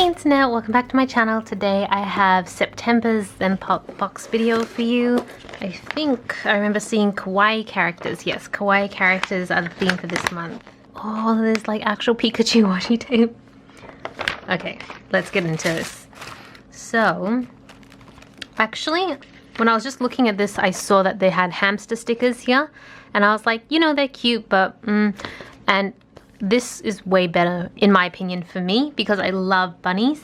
Internet, welcome back to my channel. Today I have September's Zenpop box video for you. I think I remember seeing kawaii characters. Yes, kawaii characters are the theme for this month. Oh, there's like actual Pikachu washi tape. Okay, let's get into this. So, actually, when I was just looking at this, I saw that they had hamster stickers here. And I was like, you know, they're cute, but and this is way better, in my opinion, for me, because I love bunnies,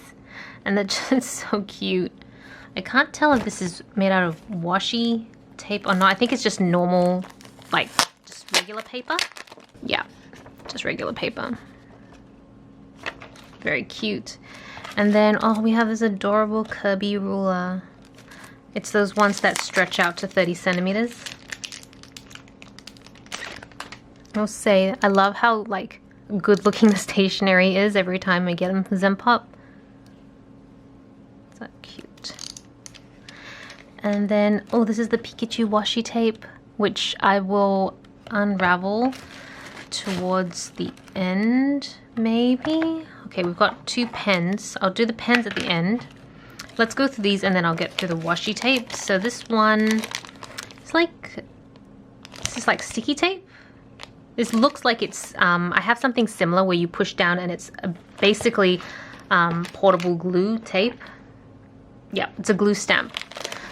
and they're just so cute. I can't tell if this is made out of washi tape or not. I think it's just normal, like, just regular paper. Yeah, just regular paper. Very cute. And then, oh, we have this adorable Kirby Ruler. It's those ones that stretch out to 30 centimeters. I'll say, I love how, like, good looking the stationery is every time I get them from Zenpop. So cute. And then, oh, this is the Pikachu washi tape, which I will unravel towards the end, maybe? Okay, we've got two pens. I'll do the pens at the end. Let's go through these and then I'll get through the washi tape. So this one, it's like, this is like sticky tape. This looks like it's, I have something similar where you push down and it's basically portable glue tape. Yeah, it's a glue stamp.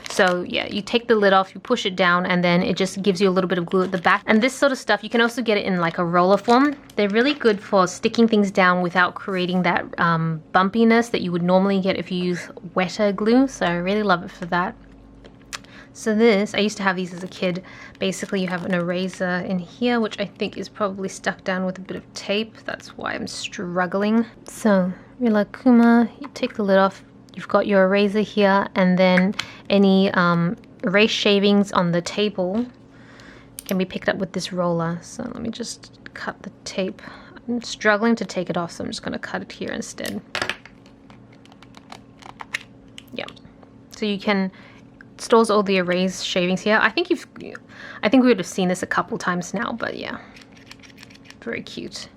So yeah, you take the lid off, you push it down, and then it just gives you a little bit of glue at the back. And this sort of stuff, you can also get it in like a roller form. They're really good for sticking things down without creating that bumpiness that you would normally get if you use wetter glue. So I really love it for that. So this, I used to have these as a kid. Basically you have an eraser in here, which I think is probably stuck down with a bit of tape. That's why I'm struggling. So, Rilakuma, you take the lid off. You've got your eraser here, and then any erase shavings on the table can be picked up with this roller. So let me just cut the tape. I'm struggling to take it off, so I'm just gonna cut it here instead. Yeah, so you can, stores all the erase shavings here. I think we would have seen this a couple times now, but yeah, very cute.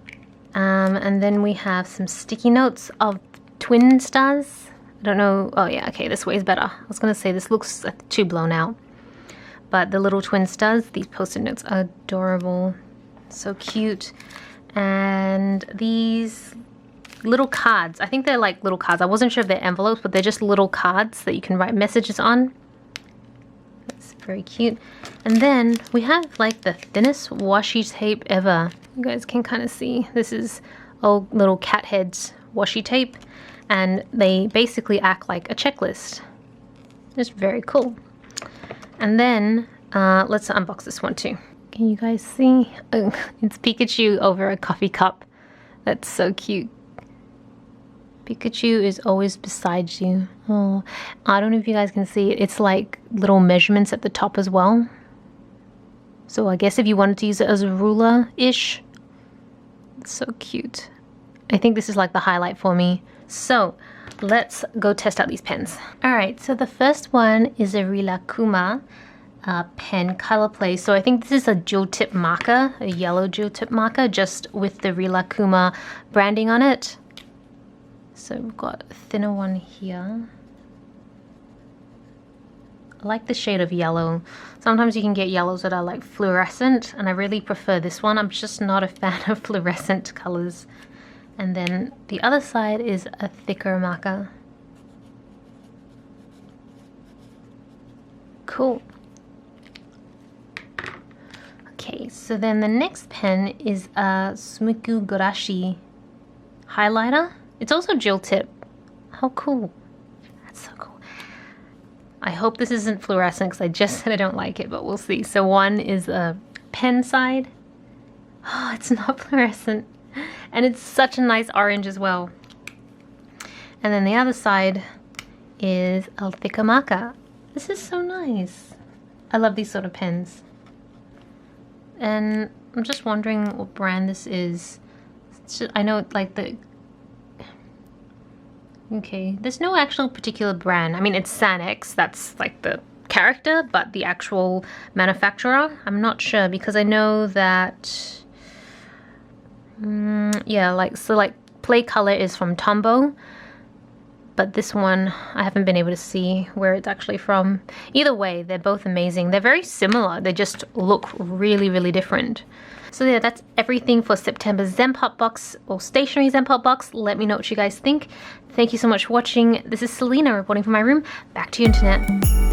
And then we have some sticky notes of twin stars. I don't know. Oh yeah, okay, this way is better. I was gonna say this looks too blown out, but the little twin stars, these post-it notes are adorable, so cute. And these little cards, I think they're like little cards. I wasn't sure if they're envelopes, but they're just little cards that you can write messages on. That's very cute. And then we have like the thinnest washi tape ever. You guys can kind of see. This is old little cat heads washi tape, and they basically act like a checklist. It's very cool. And then let's unbox this one too. Can you guys see? Oh, it's Pikachu over a coffee cup. That's so cute. Pikachu is always beside you. Oh, I don't know if you guys can see it. It's like little measurements at the top as well. So I guess if you wanted to use it as a ruler-ish. It's so cute. I think this is like the highlight for me. So let's go test out these pens. Alright, so the first one is a Rilakuma pen color play. So I think this is a dual tip marker, a yellow dual tip marker, just with the Rilakuma branding on it. So we've got a thinner one here. I like the shade of yellow. Sometimes you can get yellows that are like fluorescent, and I really prefer this one. I'm just not a fan of fluorescent colors. And then the other side is a thicker marker. Cool. Okay, so then the next pen is a Smuku Gurashi highlighter. It's also gel tip. How cool. That's so cool. I hope this isn't fluorescent because I just said I don't like it, but we'll see. So one is a pen side. Oh, it's not fluorescent. And it's such a nice orange as well. And then the other side is a thicker marker. This is so nice. I love these sort of pens. And I'm just wondering what brand this is. I know like the... Okay, there's no actual particular brand. I mean, it's Sanex, that's like the character, but the actual manufacturer, I'm not sure, because I know that... yeah, like, so like play color is from Tombow, but this one I haven't been able to see where it's actually from. Either way, they're both amazing. They're very similar, they just look really, really different. So yeah, that's everything for September's Zenpop box or Stationery Zenpop box. Let me know what you guys think. Thank you so much for watching. This is Celina reporting from my room. Back to you, internet.